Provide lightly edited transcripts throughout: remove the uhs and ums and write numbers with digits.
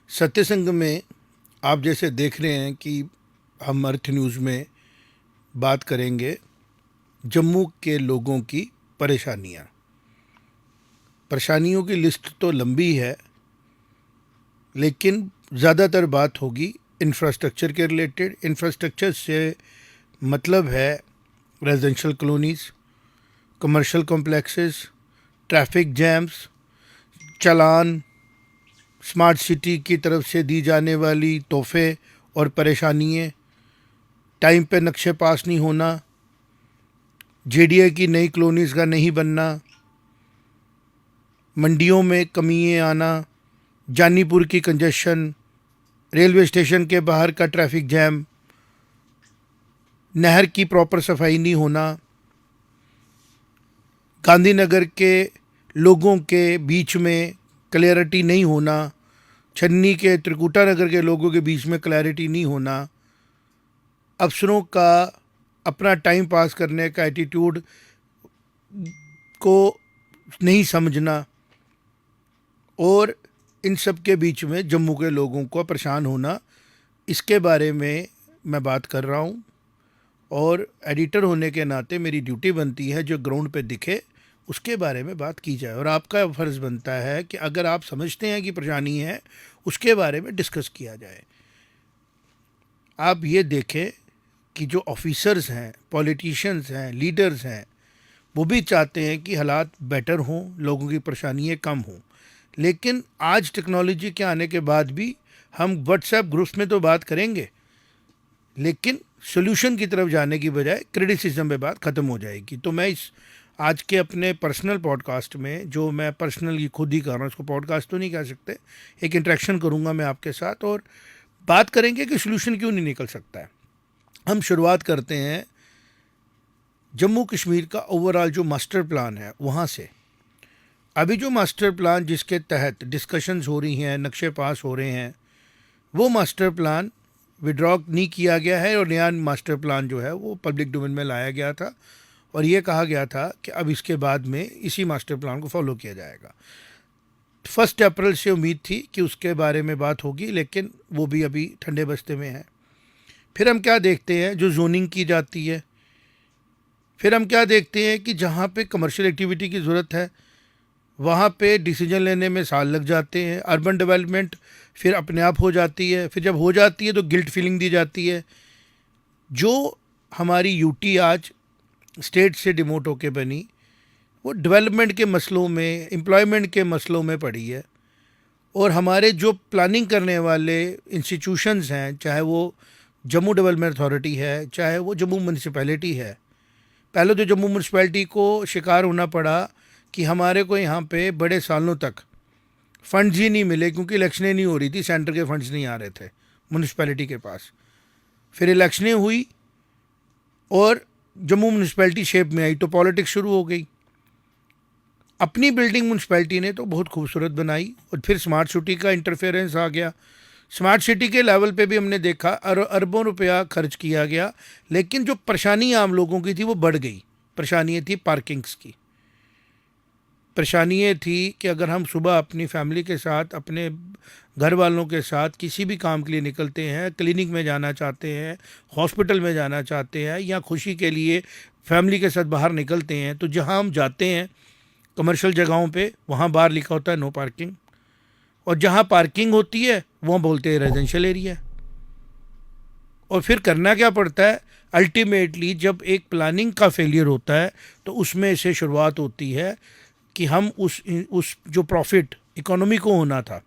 सत्य संग में आप जैसे देख रहे हैं कि हम अर्थ न्यूज़ में बात करेंगे जम्मू के लोगों की परेशानियां। परेशानियों की लिस्ट तो लंबी है, लेकिन ज़्यादातर बात होगी इंफ्रास्ट्रक्चर के रिलेटेड। इंफ्रास्ट्रक्चर से मतलब है residential colonies, commercial complexes, traffic jams, चालान, स्मार्ट सिटी की तरफ से दी जाने वाली तोहफे और परेशानियाँ, टाइम पे नक्शे पास नहीं होना, जेडीए की नई कॉलोनीज़ का नहीं बनना, मंडियों में कमियाँ आना, जानीपुर की कंजेशन, रेलवे स्टेशन के बाहर का ट्रैफिक जैम, नहर की प्रॉपर सफाई नहीं होना, गांधीनगर के लोगों के बीच में क्लैरिटी नहीं होना, छन्नी के त्रिकुटा नगर के लोगों के बीच में क्लैरिटी नहीं होना, अफसरों का अपना टाइम पास करने का एटीट्यूड को नहीं समझना, और इन सब के बीच में जम्मू के लोगों को परेशान होना, इसके बारे में मैं बात कर रहा हूँ। और एडिटर होने के नाते मेरी ड्यूटी बनती है जो ग्राउंड पे दिखे उसके बारे में बात की जाए, और आपका फ़र्ज़ बनता है कि अगर आप समझते हैं कि परेशानी है उसके बारे में डिस्कस किया जाए। आप ये देखें कि जो ऑफिसर्स हैं, पॉलिटिशियंस हैं, लीडर्स हैं, वो भी चाहते हैं कि हालात बेटर हों, लोगों की परेशानियाँ कम हों। लेकिन आज टेक्नोलॉजी के आने के बाद भी हम व्हाट्सएप ग्रुप्स में तो बात करेंगे, लेकिन सोल्यूशन की तरफ जाने की बजाय क्रिटिसिज्म पे बात ख़त्म हो जाएगी। तो मैं इस आज के अपने पर्सनल पॉडकास्ट में, जो मैं पर्सनली खुद ही कर रहा हूँ, इसको पॉडकास्ट तो नहीं कह सकते, एक इंटरेक्शन करूँगा मैं आपके साथ और बात करेंगे कि सोल्यूशन क्यों नहीं निकल सकता है। हम शुरुआत करते हैं जम्मू कश्मीर का ओवरऑल जो मास्टर प्लान है वहाँ से। अभी जो मास्टर प्लान जिसके तहत डिस्कशंस हो रही हैं, नक्शे पास हो रहे हैं, वो मास्टर प्लान विड्रॉ नहीं किया गया है और नया मास्टर प्लान जो है वो पब्लिक डोमेन में लाया गया था और ये कहा गया था कि अब इसके बाद में इसी मास्टर प्लान को फॉलो किया जाएगा। 1 अप्रैल से उम्मीद थी कि उसके बारे में बात होगी, लेकिन वो भी अभी ठंडे बस्ते में है। फिर हम क्या देखते हैं, जो जोनिंग की जाती है। फिर हम क्या देखते हैं कि जहाँ पे कमर्शियल एक्टिविटी की ज़रूरत है वहाँ पे डिसीजन लेने में साल लग जाते हैं। अर्बन डेवलपमेंट फिर अपने आप हो जाती है, फिर जब हो जाती है तो गिल्ट फीलिंग दी जाती है। जो हमारी यूटी आज स्टेट से डिमोट होके बनी, वो डेवलपमेंट के मसलों में, एम्प्लॉयमेंट के मसलों में पड़ी है। और हमारे जो प्लानिंग करने वाले इंस्टीट्यूशंस हैं, चाहे वो जम्मू डेवलपमेंट अथॉरिटी है, चाहे वो जम्मू म्यूनसिपैलिटी है, पहले तो जम्मू म्यूनसिपैलिटी को शिकार होना पड़ा कि हमारे को यहाँ पे बड़े सालों तक फंड्स ही नहीं मिले, क्योंकि इलेक्शनें नहीं हो रही थी, सेंटर के फंड्स नहीं आ रहे थे म्यूनसिपैलिटी के पास। फिर इलेक्शनें हुई और जम्मू म्यूनसिपैलिटी शेप में आई तो पॉलिटिक्स शुरू हो गई। अपनी बिल्डिंग म्यूनसिपैलिटी ने तो बहुत खूबसूरत बनाई और फिर स्मार्ट सिटी का इंटरफेरेंस आ गया। स्मार्ट सिटी के लेवल पे भी हमने देखा अरबों रुपया खर्च किया गया, लेकिन जो परेशानी आम लोगों की थी वो बढ़ गई। परेशानी थी पार्किंग्स की, परेशानी ये थी कि अगर हम सुबह अपनी फैमिली के साथ, अपने घर वालों के साथ किसी भी काम के लिए निकलते हैं, क्लिनिक में जाना चाहते हैं, हॉस्पिटल में जाना चाहते हैं, या खुशी के लिए फैमिली के साथ बाहर निकलते हैं, तो जहां हम जाते हैं कमर्शियल जगहों पे, वहां बाहर लिखा होता है नो पार्किंग, और जहां पार्किंग होती है वहाँ बोलते हैं रेजिडेंशियल एरिया। और फिर करना क्या पड़ता है, अल्टीमेटली जब एक प्लानिंग का फेलियर होता है तो उसमें से शुरुआत होती है कि हम उस जो प्रॉफिट इकोनॉमी को होना था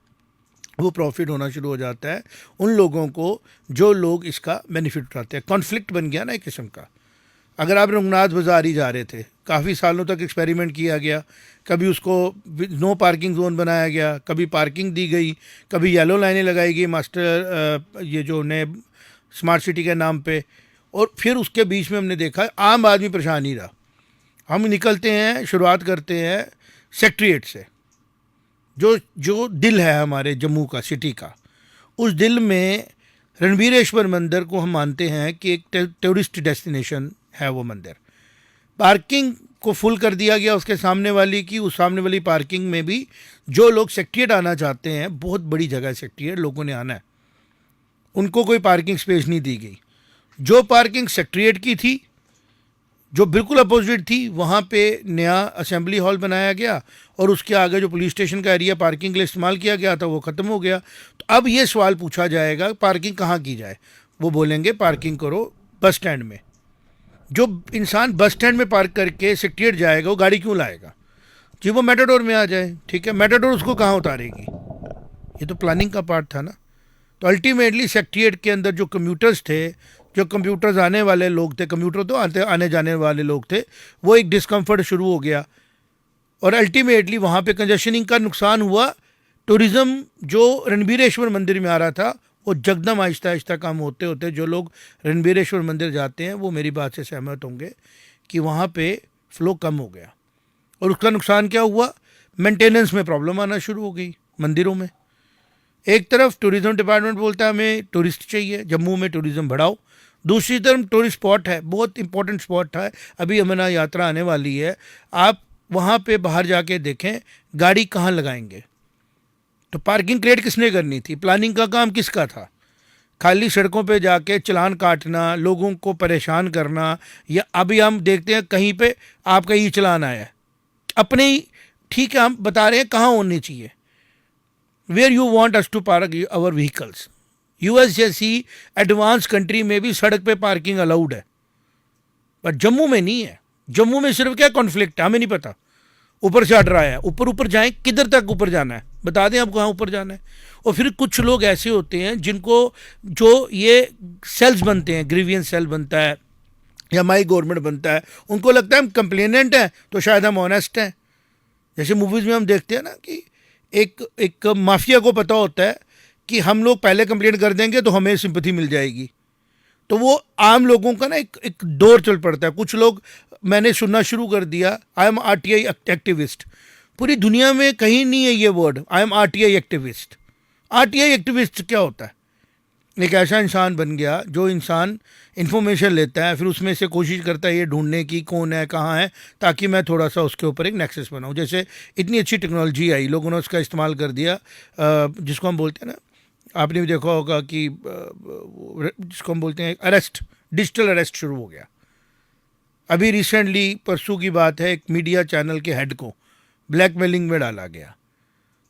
वो प्रॉफिट होना शुरू हो जाता है उन लोगों को जो लोग इसका बेनिफिट उठाते हैं। कॉन्फ्लिक्ट बन गया ना एक किस्म का। अगर आप रघुनाथ बाज़ार ही जा रहे थे, काफ़ी सालों तक एक्सपेरिमेंट किया गया, कभी उसको नो पार्किंग जोन बनाया गया, कभी पार्किंग दी गई, कभी येलो लाइनें लगाई गई मास्टर ये जो नए स्मार्ट सिटी के नाम पे, और फिर उसके बीच में हमने देखा आम आदमी परेशान नहीं रहा। हम निकलते हैं, शुरुआत करते हैं सेक्रेटेरिएट से, जो जो दिल है हमारे जम्मू का, सिटी का। उस दिल में रणबीरेश्वर मंदिर को हम मानते हैं कि एक टूरिस्ट डेस्टिनेशन है वो मंदिर। पार्किंग को फुल कर दिया गया उसके सामने वाली की, उस सामने वाली पार्किंग में भी जो लोग सेक्रेटेरिएट आना चाहते हैं, बहुत बड़ी जगह है सेक्रेटेरिएट, लोगों ने आना है, उनको कोई पार्किंग स्पेस नहीं दी गई। जो पार्किंग सेक्रेटेरिएट की थी, जो बिल्कुल अपोजिट थी, वहाँ पे नया असेंबली हॉल बनाया गया और उसके आगे जो पुलिस स्टेशन का एरिया पार्किंग के लिए इस्तेमाल किया गया था वो ख़त्म हो गया। तो अब ये सवाल पूछा जाएगा पार्किंग कहाँ की जाए, वो बोलेंगे पार्किंग करो बस स्टैंड में। जो इंसान बस स्टैंड में पार्क करके सेक्रेटेरिएट जाएगा वो गाड़ी क्यों लाएगा? जी वो मेटाडोर में आ जाए, ठीक है, मेटाडोर उसको कहाँ उतारेगी? ये तो प्लानिंग का पार्ट था ना। तो अल्टीमेटली सेक्रेटेरिएट के अंदर जो कम्यूटर्स थे, जो कंप्यूटर्स आने वाले लोग थे, कंप्यूटर तो आने जाने वाले लोग थे, वो एक डिस्कम्फर्ट शुरू हो गया और अल्टीमेटली वहाँ पे कंजेशनिंग का नुकसान हुआ। टूरिज़्म जो रणबीरेश्वर मंदिर में आ रहा था वो जगदम आहिस्ता आहिस्ता कम होते होते, जो लोग रणबीरेश्वर मंदिर जाते हैं वो मेरी बात से सहमत होंगे कि वहाँ पे फ़्लो कम हो गया। और उसका नुकसान क्या हुआ? मेंटेनेंस में प्रॉब्लम आना शुरू हो गई मंदिरों में। एक तरफ टूरिज़्म डिपार्टमेंट बोलता है हमें टूरिस्ट चाहिए, जम्मू में टूरिज़्म बढ़ाओ, दूसरी तरफ टूरिस्ट स्पॉट है, बहुत इंपॉर्टेंट स्पॉट है, अभी अमरनाथ यात्रा आने वाली है, आप वहाँ पे बाहर जाके देखें गाड़ी कहाँ लगाएंगे। तो पार्किंग क्रिएट किसने करनी थी? प्लानिंग का काम किसका था? खाली सड़कों पे जाके चालान काटना, लोगों को परेशान करना, या अभी हम देखते हैं कहीं पे आपका ये चालान आया है, अपने ही, ठीक है, हम बता रहे हैं कहाँ होनी चाहिए, where you want us to park our vehicles. US जैसी एडवांस कंट्री में भी सड़क पे पार्किंग अलाउड है, पर जम्मू में नहीं है। जम्मू में सिर्फ क्या कॉन्फ्लिक्ट है हमें नहीं पता, ऊपर से ऑर्डर आया है, ऊपर ऊपर जाएं, किधर तक ऊपर जाना है बता दें आपको, कहाँ ऊपर जाना है। और फिर कुछ लोग ऐसे होते हैं जिनको, जो ये सेल्स बनते हैं, ग्रीवियंस सेल बनता है या माई गवर्नमेंट बनता है, उनको लगता है हम कंप्लेनेंट हैं तो शायद हम ऑनेस्ट हैं। जैसे मूवीज़ में हम देखते हैं ना कि एक माफिया को पता होता है कि हम लोग पहले कंप्लेंट कर देंगे तो हमें सिंपैथी मिल जाएगी, तो वो आम लोगों का ना एक दौर चल पड़ता है। कुछ लोग, मैंने सुनना शुरू कर दिया, आई एम आरटीआई एक्टिविस्ट। पूरी दुनिया में कहीं नहीं है ये word, I am RTI activist. RTI activist क्या होता है? एक ऐसा इंसान बन गया जो इंसान इन्फॉर्मेशन लेता है, फिर उसमें से कोशिश करता है ये ढूंढने की कौन है, कहाँ है, ताकि मैं थोड़ा सा उसके ऊपर एक नेक्सस बनाऊँ। जैसे इतनी अच्छी टेक्नोलॉजी आई, लोगों ने उसका इस्तेमाल कर दिया, जिसको हम बोलते हैं ना, आपने भी देखा होगा कि जिसको हम बोलते हैं अरेस्ट, डिजिटल अरेस्ट शुरू हो गया। अभी रिसेंटली परसों की बात है, एक मीडिया चैनल के हेड को ब्लैकमेलिंग में डाला गया।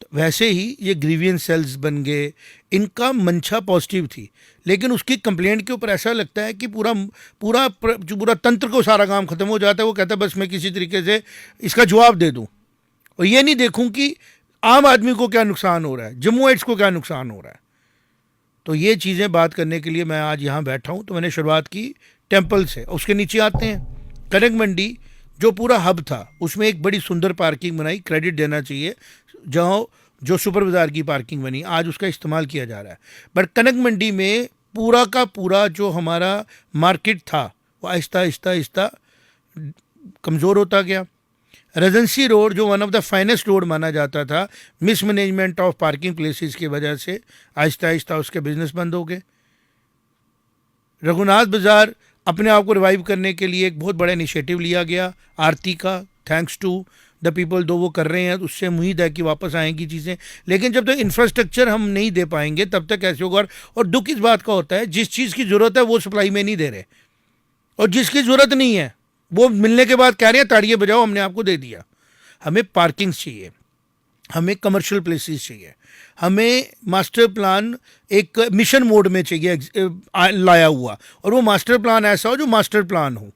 तो वैसे ही ये ग्रीवियंस सेल्स बन गए, इनका मंशा पॉजिटिव थी, लेकिन उसकी कंप्लेंट के ऊपर ऐसा लगता है कि पूरा तंत्र को सारा काम खत्म हो जाता है। वो कहता है बस मैं किसी तरीके से इसका जवाब दे दूं और ये नहीं देखूं कि आम आदमी को क्या नुकसान हो रहा है, जम्मुइट्स को क्या नुकसान हो रहा है। तो ये चीज़ें बात करने के लिए मैं आज यहाँ बैठा हूँ। तो मैंने शुरुआत की टेम्पल से, उसके नीचे आते हैं कनक मंडी, जो पूरा हब था उसमें एक बड़ी सुंदर पार्किंग बनाई, क्रेडिट देना चाहिए, जहाँ जो सुपर बाज़ार की पार्किंग बनी, आज उसका इस्तेमाल किया जा रहा है। बट कनक मंडी में पूरा का पूरा जो हमारा मार्केट था वो आहिस्ता आहिस्ता आहिस्ता कमज़ोर होता गया। रेजेंसी रोड, जो one of the finest road माना जाता था, मिसमैनेजमेंट ऑफ पार्किंग प्लेसेस की वजह से आहिस्ता आहिस्ता उसके बिजनेस बंद हो गए। रघुनाथ बाज़ार अपने आप को रिवाइव करने के लिए एक बहुत बड़ा इनिशिएटिव लिया गया आरती का, थैंक्स टू द पीपल, दो वो कर रहे हैं, उससे उम्मीद है कि वापस आएंगी चीज़ें। लेकिन जब तक इंफ्रास्ट्रक्चर हम नहीं दे पाएंगे तब तक ऐसे होगा। और दुख इस बात का होता है, जिस चीज़ की ज़रूरत है वो सप्लाई में नहीं दे रहे, और जिसकी ज़रूरत नहीं है वो मिलने के बाद कह रहे हैं ताड़ियाँ बजाओ हमने आपको दे दिया। हमें पार्किंग्स चाहिए, हमें कमर्शियल प्लेसेस चाहिए, हमें मास्टर प्लान एक मिशन मोड में चाहिए लाया हुआ, और वो मास्टर प्लान ऐसा हो जो मास्टर प्लान हो,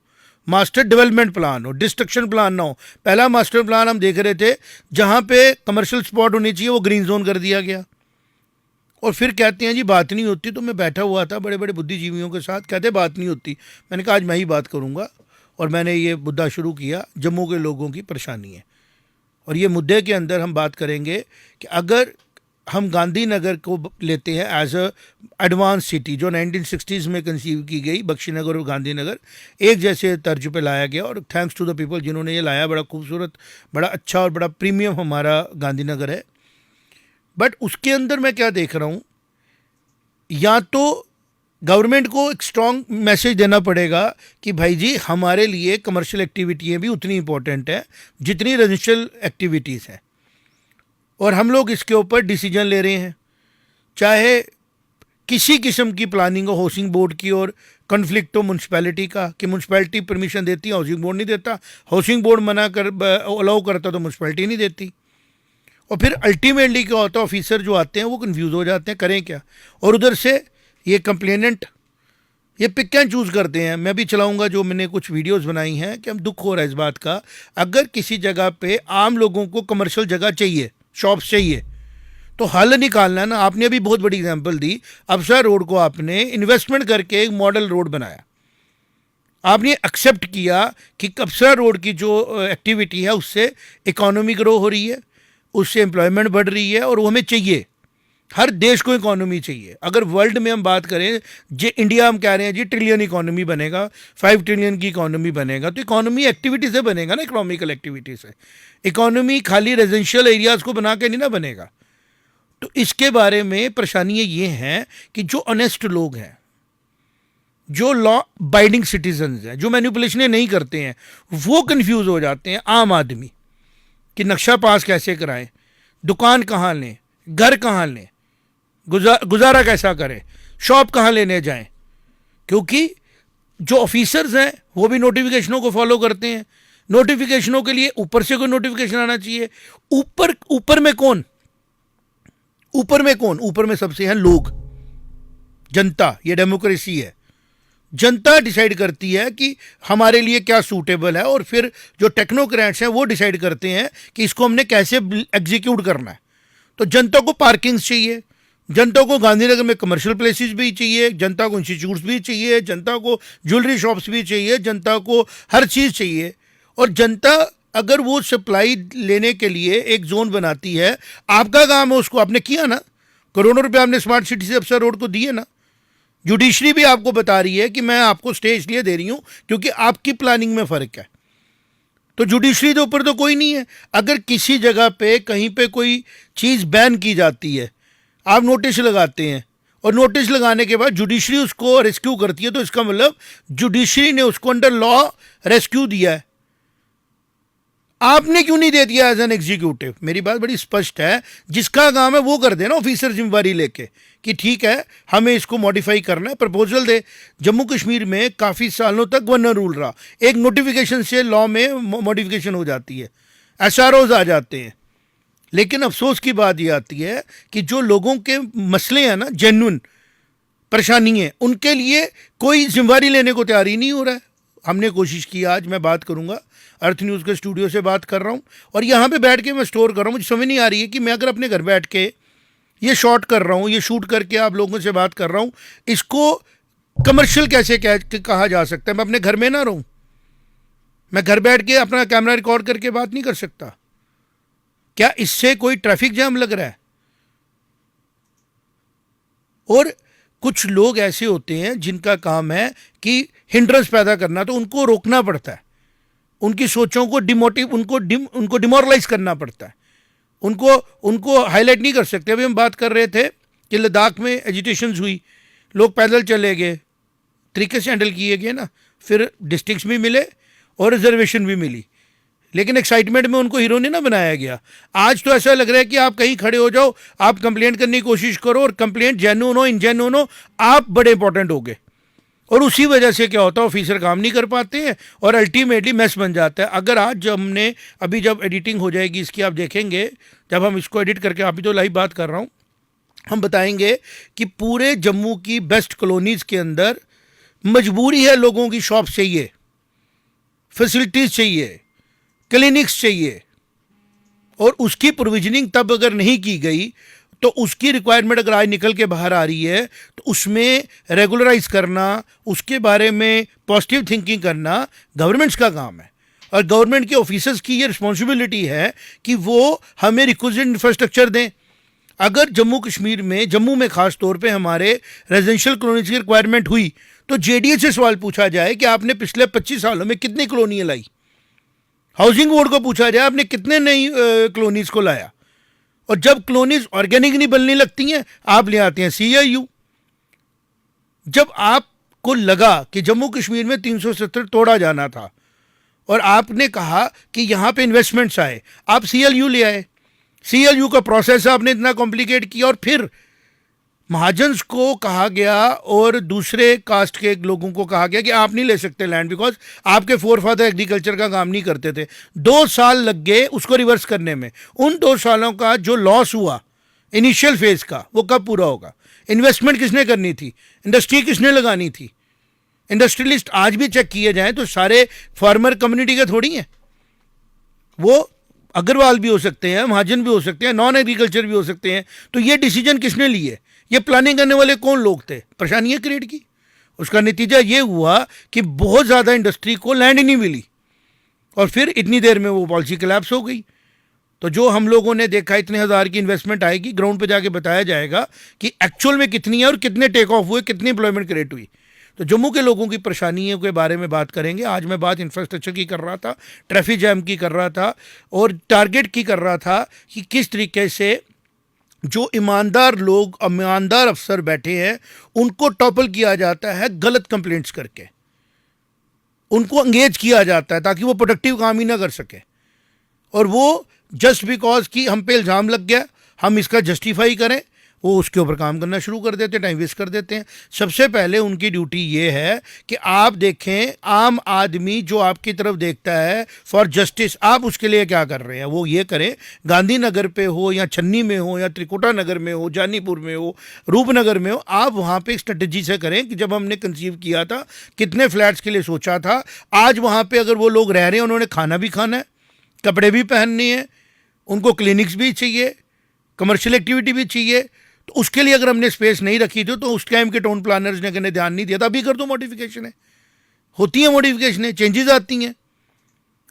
मास्टर डेवलपमेंट प्लान हो, डिस्ट्रक्शन प्लान ना हो। पहला मास्टर प्लान हम देख रहे थे जहाँ पे कमर्शियल स्पॉट होनी चाहिए वो ग्रीन जोन कर दिया गया, और फिर कहते हैं जी बात नहीं होती। तो मैं बैठा हुआ था बड़े बड़े बुद्धिजीवियों के साथ, कहते बात नहीं होती। मैंने कहा आज मैं ही बात करूँगा, और मैंने ये मुद्दा शुरू किया, जम्मू के लोगों की परेशानी है। और ये मुद्दे के अंदर हम बात करेंगे कि अगर हम गांधीनगर को लेते हैं एज अ एडवांस सिटी, जो 1960s में कंसीव की गई, बख्शीनगर और गांधीनगर एक जैसे तर्ज पे लाया गया, और थैंक्स टू द पीपल जिन्होंने ये लाया। बड़ा खूबसूरत, बड़ा अच्छा और बड़ा प्रीमियम हमारा गांधीनगर है। बट उसके अंदर मैं क्या देख रहा हूँ, या तो गवर्नमेंट को एक स्ट्रॉन्ग मैसेज देना पड़ेगा कि भाई जी हमारे लिए कमर्शियल एक्टिविटीज़ भी उतनी इंपॉर्टेंट है जितनी रेजिडेंशियल एक्टिविटीज़ हैं, और हम लोग इसके ऊपर डिसीजन ले रहे हैं। चाहे किसी किस्म की प्लानिंग हो हाउसिंग बोर्ड की और कॉन्फ्लिक्ट हो म्यूनसिपैलिटी का कि म्यूनसिपैलिटी परमिशन देती है, हाउसिंग बोर्ड नहीं देता, हाउसिंग बोर्ड मना कर अलाउ करता तो म्यूनसिपैलिटी नहीं देती। और फिर अल्टीमेटली क्या होता है, ऑफिसर जो आते हैं वो कंफ्यूज हो जाते हैं करें क्या, और उधर से ये कंप्लेनेंट ये पिक एंड चूज़ करते हैं। मैं भी चलाऊंगा, जो मैंने कुछ वीडियोस बनाई हैं कि हम दुख हो रहा है इस बात का, अगर किसी जगह पे आम लोगों को कमर्शियल जगह चाहिए, शॉप्स चाहिए, तो हल निकालना है ना। आपने अभी बहुत बड़ी एग्जांपल दी, अफसर रोड को आपने इन्वेस्टमेंट करके एक मॉडल रोड बनाया, आपने एक्सेप्ट किया कि अफसर रोड की जो एक्टिविटी है उससे इकोनॉमी ग्रो हो रही है, उससे एम्प्लॉयमेंट बढ़ रही है, और वो हमें चाहिए। हर देश को इकोनॉमी चाहिए। अगर वर्ल्ड में हम बात करें, जे इंडिया हम कह रहे हैं जी ट्रिलियन इकोनॉमी बनेगा, 5 ट्रिलियन की इकोनॉमी बनेगा, तो इकोनॉमी एक्टिविटी से बनेगा ना, इकोनॉमिकल एक्टिविटी से। इकोनॉमी खाली रेजिडेंशियल एरियाज़ को बना के नहीं ना बनेगा। तो इसके बारे में परेशानियाँ ये हैं कि जो ऑनेस्ट लोग हैं, जो लॉ बाइडिंग सिटीजन्स हैं, जो मैनिपुलेशनें नहीं करते हैं, वो कंफ्यूज हो जाते हैं। आम आदमी कि नक्शा पास कैसे कराएं, दुकान कहाँ लें, घर कहाँ लें, गुजारा कैसा करें, शॉप कहाँ लेने जाएं, क्योंकि जो ऑफिसर्स हैं वो भी नोटिफिकेशनों को फॉलो करते हैं। नोटिफिकेशनों के लिए ऊपर से कोई नोटिफिकेशन आना चाहिए। ऊपर में कौन, ऊपर में सबसे हैं लोग, जनता। ये डेमोक्रेसी है, जनता डिसाइड करती है कि हमारे लिए क्या सूटेबल है, और फिर जो टेक्नोक्रेट्स हैं वो डिसाइड करते हैं कि इसको हमने कैसे एग्जीक्यूट करना है। तो जनता को पार्किंग्स चाहिए, जनता को गांधीनगर में कमर्शियल प्लेसेस भी चाहिए, जनता को इंस्टीट्यूट्स भी चाहिए, जनता को ज्वेलरी शॉप्स भी चाहिए, जनता को हर चीज़ चाहिए। और जनता अगर वो सप्लाई लेने के लिए एक जोन बनाती है, आपका काम है, उसको आपने किया ना, करोड़ों रुपए आपने स्मार्ट सिटी से अफसर रोड को दिए ना। जुडिशरी भी आपको बता रही है कि मैं आपको स्टे इसलिए दे रही हूँ क्योंकि आपकी प्लानिंग में फ़र्क है। तो जुडिशरी के ऊपर तो कोई नहीं है। अगर किसी जगह पे कहीं पे कोई चीज़ बैन की जाती है, आप नोटिस लगाते हैं, और नोटिस लगाने के बाद जुडिशरी उसको रेस्क्यू करती है, तो इसका मतलब जुडिशरी ने उसको अंडर लॉ रेस्क्यू दिया है। आपने क्यों नहीं दे दिया एज एन एग्जीक्यूटिव? मेरी बात बड़ी स्पष्ट है, जिसका काम है वो कर देना ऑफिसर जिम्मेवारी लेके कि ठीक है हमें इसको मॉडिफाई करना है, प्रपोजल दे। जम्मू कश्मीर में काफ़ी सालों तक गवर्नर रूल रहा, एक नोटिफिकेशन से लॉ में मॉडिफिकेशन हो जाती है, एसआरओज आ जाते हैं। लेकिन अफसोस की बात यह आती है कि जो लोगों के मसले हैं ना, जेन्युइन परेशानी है, उनके लिए कोई जिम्मेवारी लेने को तैयार ही नहीं हो रहा है। हमने कोशिश की, आज मैं बात करूंगा, अर्थ न्यूज़ के स्टूडियो से बात कर रहा हूं, और यहाँ पे बैठ के मैं स्टोर कर रहा हूँ। मुझे समझ नहीं आ रही है कि मैं अगर अपने घर बैठ के ये शॉट कर रहा हूँ, ये शूट करके आप लोगों से बात कर रहा हूँ, इसको कमर्शियल कैसे कहा जा सकता है? मैं अपने घर में ना रहूँ, मैं घर बैठ के अपना कैमरा रिकॉर्ड करके बात नहीं कर सकता? क्या इससे कोई ट्रैफिक जैम लग रहा है? और कुछ लोग ऐसे होते हैं जिनका काम है कि हिंड्रेंस पैदा करना, तो उनको रोकना पड़ता है, उनकी सोचों को उनको डिमोरलाइज करना पड़ता है, उनको हाईलाइट नहीं कर सकते। अभी हम बात कर रहे थे कि लद्दाख में एजिटेशंस हुई, लोग पैदल चले गए, तरीके से हैंडल किए गए ना, फिर डिस्ट्रिक्ट्स भी मिले और रिजर्वेशन भी मिली, लेकिन एक्साइटमेंट में उनको हीरो नहीं ना बनाया गया। आज तो ऐसा लग रहा है कि आप कहीं खड़े हो जाओ, आप कंप्लेंट करने की कोशिश करो, और कंप्लेंट जेन्युइन हो इनजेन्युइन हो, आप बड़े इंपॉर्टेंट हो गए। और उसी वजह से क्या होता है, ऑफिसर काम नहीं कर पाते हैं और अल्टीमेटली मैस बन जाता है। अगर आज जब एडिटिंग हो जाएगी इसकी, आप देखेंगे, जब हम इसको एडिट करके, अभी तो लाइव बात कर रहा हूँ, हम बताएंगे कि पूरे जम्मू की बेस्ट कॉलोनीज़ के अंदर मजबूरी है, लोगों की शॉप चाहिए, फैसिलिटीज़ चाहिए, क्लिनिक्स चाहिए, और उसकी प्रोविजनिंग तब अगर नहीं की गई तो उसकी रिक्वायरमेंट अगर आज निकल के बाहर आ रही है, तो उसमें रेगुलराइज करना, उसके बारे में पॉजिटिव थिंकिंग करना गवर्नमेंट्स का काम है। और गवर्नमेंट के ऑफिसर्स की ये रिस्पॉन्सिबिलिटी है कि वो हमें रिक्विजिट इंफ्रास्ट्रक्चर दें। अगर जम्मू में ख़ास तौर पे हमारे रेजिडेंशियल कॉलोनीज की रिक्वायरमेंट हुई, तो जेडीए से सवाल पूछा जाए कि आपने पिछले 25 सालों में कितनी कॉलोनियाँ लाई। हाउसिंग बोर्ड को पूछा जाए आपने कितने नई कॉलोनीज़ को लाया। और जब कॉलोनीज ऑर्गेनिक नहीं बनने लगती हैं, आप ले आते हैं CIU। जब आपको लगा कि जम्मू कश्मीर में 370 तोड़ा जाना था और आपने कहा कि यहाँ पे इन्वेस्टमेंट्स आए, आप CLU ले आए। CLU का प्रोसेस आपने इतना कॉम्प्लिकेट किया और फिर महाजन्स को कहा गया और दूसरे कास्ट के लोगों को कहा गया कि आप नहीं ले सकते लैंड, बिकॉज आपके फोरफादर एग्रीकल्चर का काम नहीं करते थे। 2 साल लग गए उसको रिवर्स करने में। उन 2 सालों का जो लॉस हुआ इनिशियल फेज का, वो कब पूरा होगा? इन्वेस्टमेंट किसने करनी थी? इंडस्ट्री किसने लगानी थी? इंडस्ट्रियलिस्ट आज भी चेक किए जाएं तो सारे फार्मर कम्युनिटी के थोड़ी हैं। वो अग्रवाल भी हो सकते हैं, महाजन भी हो सकते हैं, नॉन एग्रीकल्चर भी हो सकते हैं। तो ये डिसीजन किसने लिए? ये प्लानिंग करने वाले कौन लोग थे? परेशानियां क्रिएट की। उसका नतीजा ये हुआ कि बहुत ज़्यादा इंडस्ट्री को लैंड ही नहीं मिली और फिर इतनी देर में वो पॉलिसी कोलैप्स हो गई। तो जो हम लोगों ने देखा, इतने हज़ार की इन्वेस्टमेंट आएगी, ग्राउंड पे जाके बताया जाएगा कि एक्चुअल में कितनी है और कितने टेक ऑफ हुए, कितनी एम्प्लॉयमेंट क्रिएट हुई। तो जम्मू के लोगों की परेशानियों के बारे में बात करेंगे। आज मैं बात इंफ्रास्ट्रक्चर की कर रहा था, ट्रैफिक जैम की कर रहा था और टारगेट की कर रहा था कि किस तरीके से जो ईमानदार लोग, ईमानदार अफसर बैठे हैं, उनको टॉपल किया जाता है गलत कंप्लेंट्स करके, उनको एंगेज किया जाता है ताकि वो प्रोडक्टिव काम ही ना कर सके। और वो जस्ट बिकॉज कि हम पे इल्ज़ाम लग गया, हम इसका जस्टिफाई करें, वो उसके ऊपर काम करना शुरू कर देते हैं, टाइम वेस्ट कर देते हैं। सबसे पहले उनकी ड्यूटी ये है कि आप देखें आम आदमी जो आपकी तरफ देखता है फॉर जस्टिस, आप उसके लिए क्या कर रहे हैं, वो ये करें। गांधीनगर पे हो या छन्नी में हो या त्रिकुटा नगर में हो, जानीपुर में हो, रूपनगर में हो, आप वहाँ पे एक स्ट्रेटजी से करें कि जब हमने कंसीव किया था कितने फ्लैट्स के लिए सोचा था, आज वहाँ पर अगर वो लोग रह रहे हैं, उन्होंने खाना भी खाना है, कपड़े भी पहनने हैं, उनको क्लिनिक्स भी चाहिए, कमर्शियल एक्टिविटी भी चाहिए। तो उसके लिए अगर हमने स्पेस नहीं रखी थी तो उस टाइम के टाउन प्लानर्स ने कहने ध्यान नहीं दिया था। अभी कर दो मॉडिफिकेशन है, होती है मॉडिफिकेशन, चेंजेस आती हैं।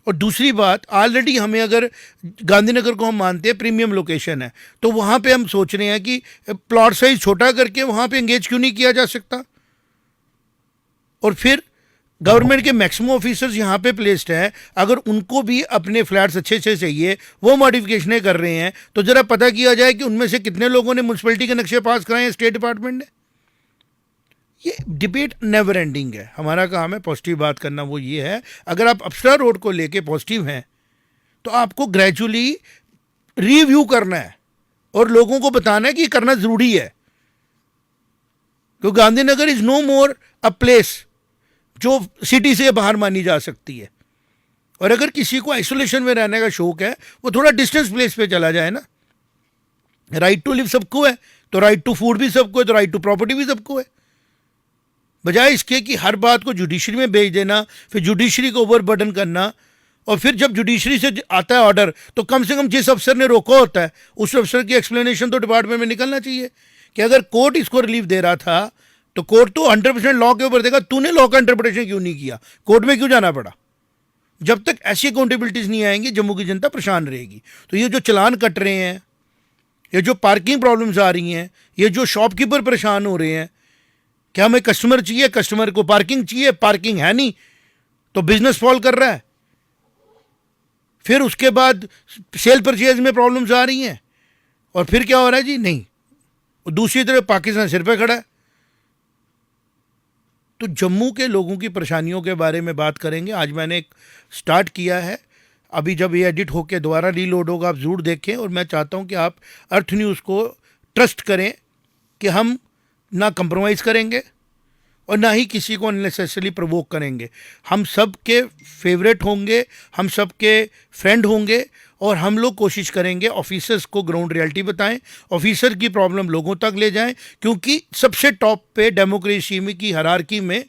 और दूसरी बात, ऑलरेडी हमें अगर गांधीनगर को हम मानते हैं प्रीमियम लोकेशन है, तो वहाँ पे हम सोच रहे हैं कि प्लॉट साइज छोटा करके वहाँ पे एंगेज क्यों नहीं किया जा सकता। और फिर गवर्नमेंट के मैक्सिमम ऑफिसर्स यहाँ पे प्लेस्ड हैं, अगर उनको भी अपने फ्लैट्स अच्छे से चाहिए, वो मॉडिफिकेशनें कर रहे हैं, तो ज़रा पता किया जाए कि उनमें से कितने लोगों ने म्यूनसिपैलिटी के नक्शे पास कराए हैं स्टेट डिपार्टमेंट ने। ये डिबेट नेवर एंडिंग है। हमारा काम है पॉजिटिव बात करना। वो ये है, अगर आप अप्सरा रोड को लेके पॉजिटिव हैं तो आपको ग्रेजुअली रिव्यू करना है और लोगों को बताना है कि करना ज़रूरी है। क्योंकि Gandhinagar is no more a place जो सिटी से बाहर मानी जा सकती है। और अगर किसी को आइसोलेशन में रहने का शौक है, वो थोड़ा डिस्टेंस प्लेस पे चला जाए ना। राइट टू लिव सबको है, तो राइट टू फूड भी सबको है, तो राइट टू प्रॉपर्टी भी सबको है। बजाय इसके कि हर बात को जुडिशरी में भेज देना, फिर जुडिशरी को ओवरबर्डन करना, और फिर जब जुडिशरी से आता है ऑर्डर तो कम से कम जिस अफसर ने रोका होता है उस अफसर की एक्सप्लेनेशन तो डिपार्टमेंट में निकलना चाहिए कि अगर कोर्ट इसको रिलीफ दे रहा था तो कोर्ट तो 100% लॉ के ऊपर देगा, तूने लॉ का इंटरप्रिटेशन क्यों नहीं किया, कोर्ट में क्यों जाना पड़ा। जब तक ऐसी अकाउंटेबिलिटीज नहीं आएंगी जम्मू की जनता परेशान रहेगी। तो ये जो चलान कट रहे हैं, ये जो पार्किंग प्रॉब्लम्स आ रही हैं, ये जो शॉपकीपर परेशान हो रहे हैं, क्या हमें कस्टमर चाहिए, कस्टमर को पार्किंग चाहिए, पार्किंग है नहीं तो बिजनेस फॉल कर रहा है। फिर उसके बाद सेल परचेज में प्रॉब्लम्स आ रही हैं, और फिर क्या हो रहा है जी, नहीं, दूसरी तरफ पाकिस्तान सिर पे खड़ा है। तो जम्मू के लोगों की परेशानियों के बारे में बात करेंगे। आज मैंने एक स्टार्ट किया है, अभी जब ये एडिट होकर दोबारा रीलोड होगा आप ज़रूर देखें। और मैं चाहता हूं कि आप अर्थ न्यूज़ को ट्रस्ट करें कि हम ना कंप्रोमाइज़ करेंगे और ना ही किसी को अननेसेसरली प्रोवोक करेंगे। हम सब के फेवरेट होंगे, हम सब के फ्रेंड होंगे, और हम लोग कोशिश करेंगे ऑफिसर्स को ग्राउंड रियलिटी बताएं, ऑफिसर की प्रॉब्लम लोगों तक ले जाएं। क्योंकि सबसे टॉप पे डेमोक्रेसी में की हायरार्की में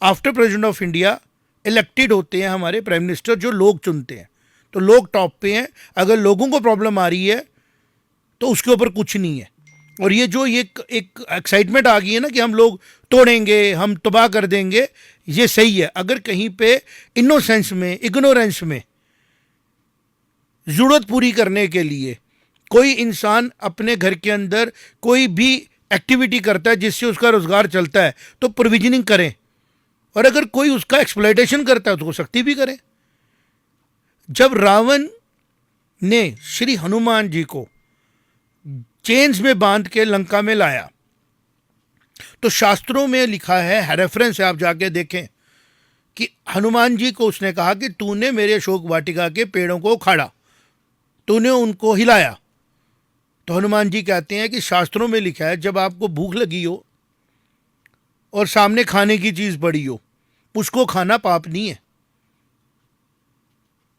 after president of India elected होते हैं हमारे प्राइम मिनिस्टर, जो लोग चुनते हैं। तो लोग टॉप पे हैं, अगर लोगों को प्रॉब्लम आ रही है तो उसके ऊपर कुछ नहीं है। और ये जो ये एक एक्साइटमेंट आ गई है ना कि हम लोग तोड़ेंगे, हम तबाह कर देंगे, ये सही है। अगर कहीं पे इनोसेंस में, इग्नोरेंस में ज़रूरत पूरी करने के लिए कोई इंसान अपने घर के अंदर कोई भी एक्टिविटी करता है जिससे उसका रोज़गार चलता है तो प्रोविजनिंग करें, और अगर कोई उसका एक्सप्लॉयटेशन करता है तो सख्ती भी करें। जब रावण ने श्री हनुमान जी को चेन्स में बांध के लंका में लाया तो शास्त्रों में लिखा है, रेफरेंस है, आप जाके देखें कि हनुमान जी को उसने कहा कि तूने मेरे अशोक वाटिका के पेड़ों को उखाड़ा, तूने उनको हिलाया। तो हनुमान जी कहते हैं कि शास्त्रों में लिखा है जब आपको भूख लगी हो और सामने खाने की चीज़ पड़ी हो, उसको खाना पाप नहीं है।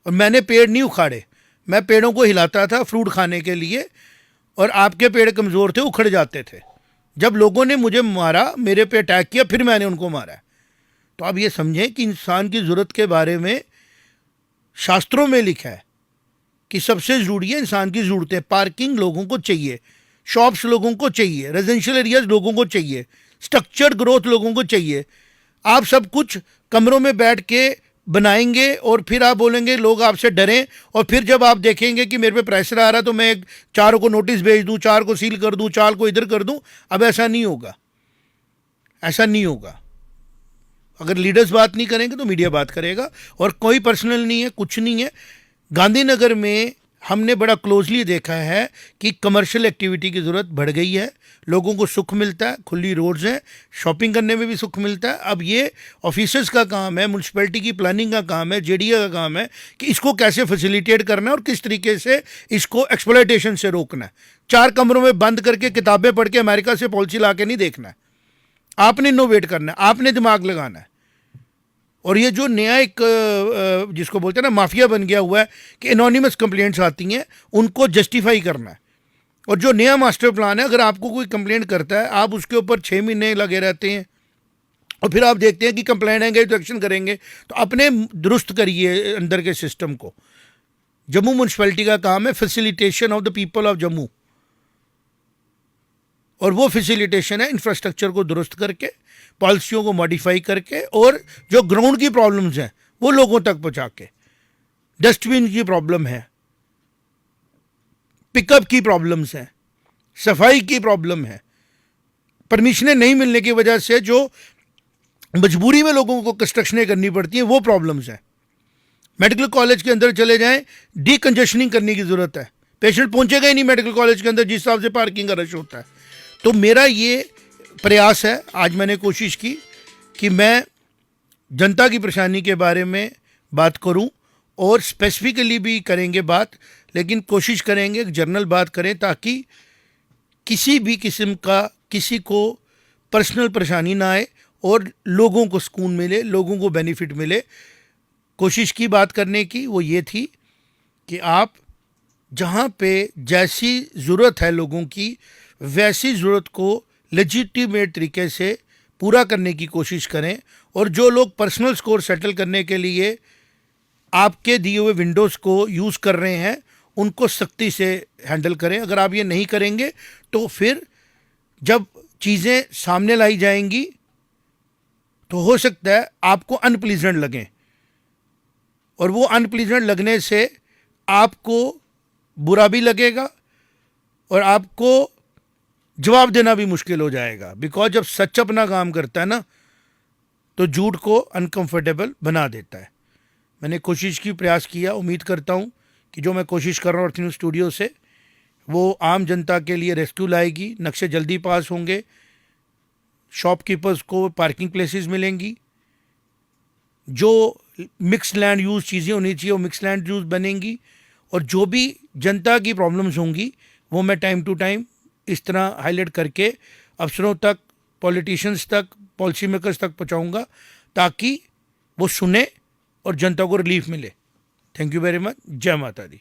और मैंने पेड़ नहीं उखाड़े, मैं पेड़ों को हिलाता था फ्रूट खाने के लिए, और आपके पेड़ कमज़ोर थे, उखड़ जाते थे। जब लोगों ने मुझे मारा, मेरे पे अटैक किया, फिर मैंने उनको मारा। तो आप ये समझें कि इंसान की ज़रूरत के बारे में शास्त्रों में लिखा है कि सबसे ज़रूरी है इंसान की ज़रूरतें। पार्किंग लोगों को चाहिए, शॉप्स लोगों को चाहिए, रेजिडेंशियल एरियाज लोगों को चाहिए, स्ट्रक्चर्ड ग्रोथ लोगों को चाहिए। आप सब कुछ कमरों में बैठ के बनाएंगे और फिर आप बोलेंगे लोग आपसे डरें, और फिर जब आप देखेंगे कि मेरे पे प्रेशर आ रहा है तो मैं 4 को नोटिस भेज दूं, 4 को सील कर दूं, 4 को इधर कर दूं। अब ऐसा नहीं होगा, ऐसा नहीं होगा। अगर लीडर्स बात नहीं करेंगे तो मीडिया बात करेगा, और कोई पर्सनल नहीं है, कुछ नहीं है। गांधीनगर में हमने बड़ा क्लोजली देखा है कि कमर्शियल एक्टिविटी की ज़रूरत बढ़ गई है, लोगों को सुख मिलता है, खुली रोड्स हैं, शॉपिंग करने में भी सुख मिलता है। अब ये ऑफिसर्स का काम है, म्यूनसिपैलिटी की प्लानिंग का काम है, जेडीए का काम है कि इसको कैसे फैसिलिटेट करना है और किस तरीके से इसको एक्सप्लॉयटेशन से रोकना है। 4 कमरों में बंद करके किताबें पढ़ के अमेरिका से पॉलिसी ला के नहीं देखना है, आपने इनोवेट करना है, आपने दिमाग लगाना है। और ये जो नया एक जिसको बोलते हैं ना माफिया बन गया हुआ है कि एनोनिमस कंप्लेंट्स आती हैं, उनको जस्टिफाई करना है। और जो नया मास्टर प्लान है, अगर आपको कोई कंप्लेंट करता है, आप उसके ऊपर 6 महीने लगे रहते हैं, और फिर आप देखते हैं कि कंप्लेंट आएंगे तो एक्शन करेंगे। तो अपने दुरुस्त करिए अंदर के सिस्टम को। जम्मू म्यूनसिपैलिटी का काम है facilitation of the people of Jammu, और वो फैसिलिटेशन है इंफ्रास्ट्रक्चर को दुरुस्त करके, पॉलिसियों को मॉडिफाई करके, और जो ग्राउंड की प्रॉब्लम्स हैं वो लोगों तक पहुंचा के। डस्टबिन की प्रॉब्लम है, पिकअप की प्रॉब्लम्स हैं, सफाई की प्रॉब्लम है, परमिशनें नहीं मिलने की वजह से जो मजबूरी में लोगों को कंस्ट्रक्शनें करनी पड़ती हैं वो प्रॉब्लम्स हैं। मेडिकल कॉलेज के अंदर चले जाएं, डीकंजेशनिंग करने की ज़रूरत है। पेशेंट पहुंचेगा ही नहीं मेडिकल कॉलेज के अंदर जिस हिसाब से पार्किंग का रश होता है। तो मेरा ये प्रयास है, आज मैंने कोशिश की कि मैं जनता की परेशानी के बारे में बात करूं, और स्पेसिफिकली भी करेंगे बात, लेकिन कोशिश करेंगे एक जर्नल बात करें ताकि किसी भी किस्म का किसी को पर्सनल परेशानी ना आए और लोगों को सुकून मिले, लोगों को बेनिफिट मिले। कोशिश की बात करने की वो ये थी कि आप जहाँ पे जैसी ज़रूरत है लोगों की, वैसी ज़रूरत को लेजिटिमेट तरीके से पूरा करने की कोशिश करें, और जो लोग पर्सनल स्कोर सेटल करने के लिए आपके दिए हुए विंडोज़ को यूज़ कर रहे हैं उनको सख्ती से हैंडल करें। अगर आप ये नहीं करेंगे तो फिर जब चीज़ें सामने लाई जाएंगी तो हो सकता है आपको अनप्लीजेंट लगें, और वो अनप्लीजेंट लगने से आपको बुरा भी लगेगा और आपको जवाब देना भी मुश्किल हो जाएगा। बिकॉज जब सच अपना काम करता है ना तो झूठ को अनकंफर्टेबल बना देता है। मैंने कोशिश की, प्रयास किया। उम्मीद करता हूँ कि जो मैं कोशिश कर रहा हूँ अर्थ न्यूज़ स्टूडियो से वो आम जनता के लिए रेस्क्यू लाएगी। नक्शे जल्दी पास होंगे, शॉपकीपर्स को पार्किंग प्लेसेस मिलेंगी, जो मिक्स लैंड यूज़ चीज़ें होनी चाहिए वो मिक्स लैंड यूज़ बनेंगी, और जो भी जनता की प्रॉब्लम्स होंगी वो मैं टाइम टू टाइम इस तरह हाईलाइट करके अफसरों तक, पॉलिटिशियंस तक, पॉलिसी मेकर्स तक पहुंचाऊंगा ताकि वो सुने और जनता को रिलीफ मिले। Thank you very much. जय माता दी।